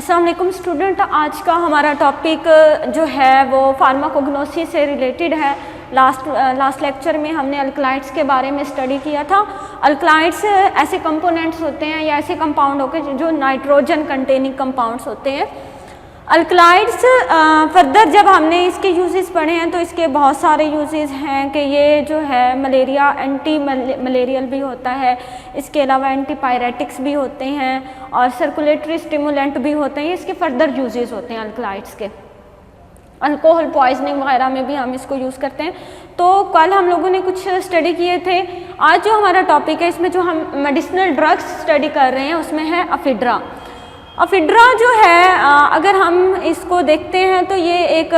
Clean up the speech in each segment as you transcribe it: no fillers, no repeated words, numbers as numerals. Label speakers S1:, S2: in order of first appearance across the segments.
S1: अस्सलाम वालेकुम स्टूडेंट, आज का हमारा टॉपिक जो है वो फार्माकोग्नोसिस से रिलेटेड है। लास्ट लेक्चर में हमने अल्कलाइड्स के बारे में स्टडी किया था। अल्कलाइड्स ऐसे कंपोनेंट्स होते हैं या ऐसे कंपाउंड होते हैं जो नाइट्रोजन कंटेनिंग कंपाउंड्स होते हैं। अल्कलाइड्स फर्दर जब हमने इसके यूजेस पढ़े हैं तो इसके बहुत सारे यूजेस हैं कि ये जो है मलेरिया एंटी मलेरियल भी होता है, इसके अलावा एंटीपायरेटिक्स भी होते हैं और सर्कुलेटरी स्टिमुलेंट भी होते हैं। इसके फर्दर यूजेस होते हैं अल्कलाइड्स के। अल्कोहल पॉइजनिंग वगैरह में भी हम इसको यूज़ करते हैं। तो कल हम लोगों ने कुछ स्टडी किए थे। आज जो हमारा टॉपिक है इसमें जो हम मेडिसिनल ड्रग्स स्टडी कर रहे हैं उसमें है अफीड्रा। अफीड्रा जो है अगर हम इसको देखते हैं तो ये एक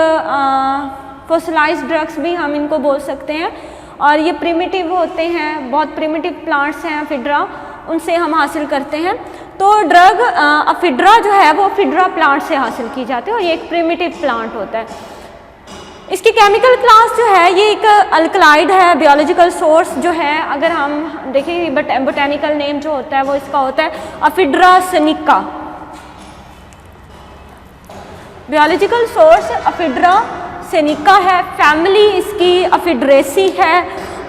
S1: फॉसिलाइज्ड ड्रग्स भी हम इनको बोल सकते हैं और ये प्रिमिटिव होते हैं, बहुत प्रिमिटिव प्लांट्स हैं अफीड्रा, उनसे हम हासिल करते हैं। तो ड्रग अफीड्रा जो है वो अफीड्रा प्लांट से हासिल की जाती है और ये एक प्रिमिटिव प्लांट होता है। इसकी केमिकल क्लास जो है ये एक अल्कलाइड है। बायोलॉजिकल सोर्स जो है अगर हम देखें बोटेनिकल नेम जो होता है वो इसका होता है अफीड्रा सिनिका। बायोलॉजिकल सोर्स अफीड्रा सिनिका है, फैमिली इसकी अफीड्रेसी है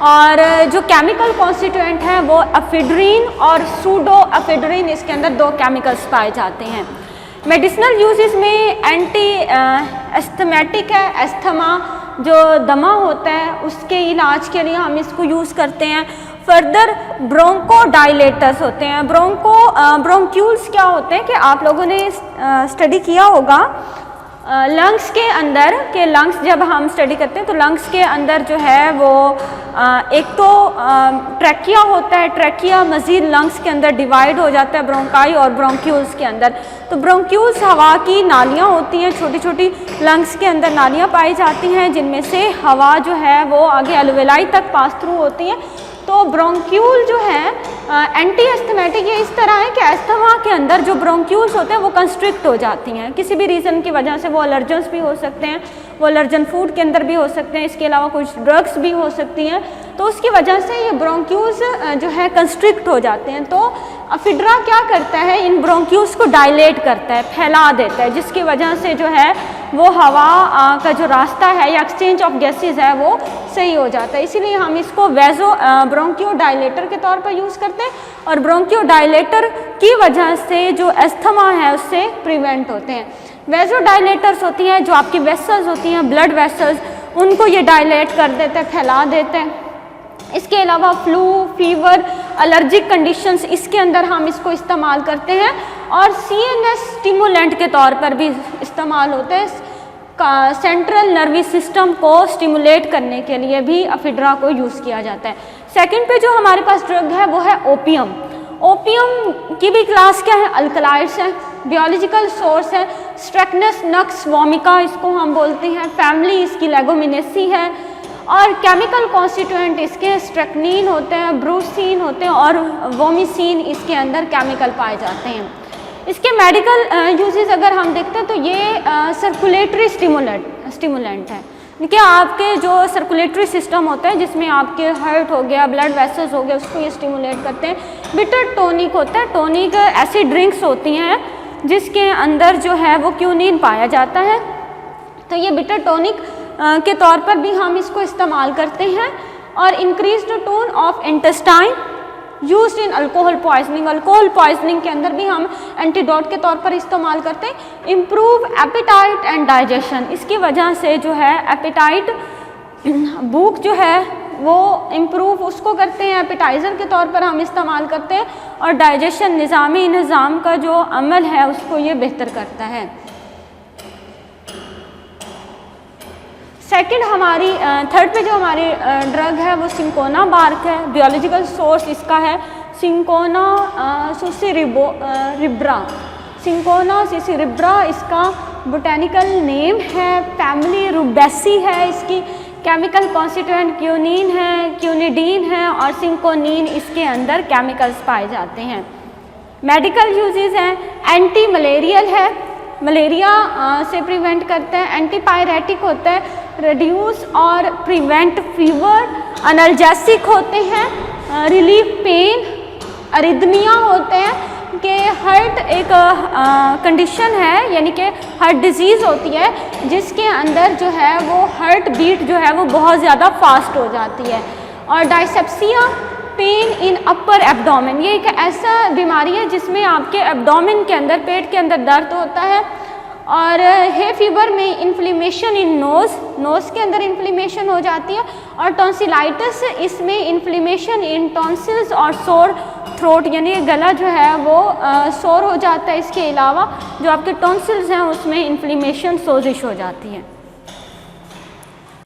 S1: और जो केमिकल कॉन्स्टिट्यूएंट है वो अफीड्रीन और सूडो अफीड्रीन, इसके अंदर दो केमिकल्स पाए जाते हैं। मेडिसिनल यूजेस में एंटी एस्थमेटिक है, एस्थमा जो दमा होता है उसके इलाज के लिए हम इसको यूज़ करते हैं। फर्दर ब्रोंको डायलेटर्स होते हैं। ब्रोंक्यूल्स क्या होते हैं कि आप लोगों ने स्टडी किया होगा लंग्स के अंदर के लंग्स जब हम स्टडी करते हैं तो लंग्स के अंदर जो है वो एक तो ट्रैकिया होता है, ट्रैकिया मज़ीद लंग्स के अंदर डिवाइड हो जाता है ब्रोंकाई और ब्रोंक्यूल्स के अंदर। तो ब्रोंक्यूल्स हवा की नालियाँ होती हैं, छोटी छोटी लंग्स के अंदर नालियाँ पाई जाती हैं जिनमें से हवा जो है वो आगे अलवेलाई तक पास थ्रू होती है। तो ब्रोंक्यूल जो है एंटी एस्थमेटिक ये इस तरह है कि एस्थमा के अंदर जो ब्रोंक्यूल्स होते हैं वो कंस्ट्रिक्ट हो जाती हैं किसी भी रीज़न की वजह से। वो एलर्जेंस भी हो सकते हैं, वो एलर्जन फूड के अंदर भी हो सकते हैं, इसके अलावा कुछ ड्रग्स भी हो सकती हैं। तो उसकी वजह से ये ब्रोंक्यूल्स जो है कंस्ट्रिक्ट हो जाते हैं। तो अफीड्रा क्या करता है, इन ब्रोंक्यूल्स को डायलेट करता है, फैला देता है, जिसकी वजह से जो है वो हवा का जो रास्ता है या एक्सचेंज ऑफ गैसेज है वो सही हो जाता है। इसीलिए हम इसको ब्रोंकियो डायलेटर के तौर पर यूज़ करते हैं और ब्रोंकियो डायलेटर की वजह से जो एस्थमा है उससे प्रिवेंट होते हैं। वेज़ोडायलेटर्स होती हैं जो आपकी वेसल्स होती हैं, ब्लड वेसल्स, उनको ये डायलेट कर देते हैं, फैला देते हैं। इसके अलावा फ्लू, फीवर, एलर्जिक कंडीशंस, इसके अंदर हम इसको इस्तेमाल करते हैं और सीएनएस स्टिमुलेंट के तौर पर भी इस्तेमाल होते हैं। सेंट्रल नर्वस सिस्टम को स्टिमुलेट करने के लिए भी अफीड्रा को यूज़ किया जाता है। सेकंड पे जो हमारे पास ड्रग है वो है ओपियम। ओपियम की भी क्लास क्या है, अल्कलाइड्स है, बायोलॉजिकल सोर्स है, स्ट्रेक्नस नक्स वोमिका इसको हम बोलते हैं, फैमिली इसकी लेगोमिनेसी है और केमिकल कॉन्स्टिट्यूएंट इसके स्ट्रेक्नीन होते हैं, ब्रूसीन होते हैं और वोमिसिन इसके अंदर केमिकल पाए जाते हैं। इसके मेडिकल यूजेस अगर हम देखते हैं तो ये सर्कुलेटरी स्टिमुलेंट है कि आपके जो सर्कुलेटरी सिस्टम होता है जिसमें आपके हार्ट हो गया, ब्लड वेसल्स हो गया, उसको ये स्टिमुलेट करते हैं। बिटर टॉनिक होता है, टॉनिक ऐसी ड्रिंक्स होती हैं जिसके अंदर जो है वो क्यूनिन पाया जाता है। तो ये बिटर टॉनिक के तौर पर भी हम इसको इस्तेमाल करते हैं। और increased tone of intestine used in alcohol poisoning. Alcohol poisoning के अंदर भी हम एंटीडोट के तौर पर इस्तेमाल करते हैं। इम्प्रूव एपेटाइट एंड डाइजेशन, इसकी वजह से जो है एपेटाइट, भूख जो है वो इम्प्रूव उसको करते हैं, एपेटाइज़र के तौर पर हम इस्तेमाल करते हैं और डाइजेशन निज़ाम का जो अमल है उसको ये बेहतर करता है। सेकंड हमारी थर्ड पे जो हमारी ड्रग है वो सिंकोना बार्क है। बायोलॉजिकल सोर्स इसका है सिंकोना सुसीरिब्रा। सिंकोना सुसीरिब्रा इसका बोटेनिकल नेम है, फैमिली रुबेसी है, इसकी केमिकल कॉन्स्टिट्यूएंट क्यूनिन है, क्यूनिडीन है और सिंकोनिन इसके अंदर केमिकल्स पाए जाते हैं। मेडिकल यूजेस हैं, एंटी मलेरियल है, मलेरिया से प्रिवेंट करते हैं, एंटीपायरेटिक होता है, रिड्यूस और प्रिवेंट फीवर, एनाल्जेसिक होते हैं, रिलीफ पेन, अरिदमिया होते हैं, कि हार्ट एक कंडीशन है, यानी कि हार्ट डिजीज़ होती है जिसके अंदर जो है वो हार्ट बीट जो है वो बहुत ज़्यादा फास्ट हो जाती है। और डायसेप्सिया पेन इन अपर एब्डोमेन, ये एक ऐसा बीमारी है जिसमें आपके एब्डोमेन के अंदर, पेट के अंदर दर्द होता है। और हे फीवर में इन्फ्लेमेशन इन नोज़ के अंदर इन्फ्लेमेशन हो जाती है। और टॉन्सिलाइटिस, इसमें इन्फ्लेमेशन इन टॉन्सिल्स और सोर थ्रोट, यानी गला जो है वो सोर हो जाता है। इसके अलावा जो आपके टॉन्सिल्स हैं उसमें इन्फ्लेमेशन, सोजिश हो जाती है।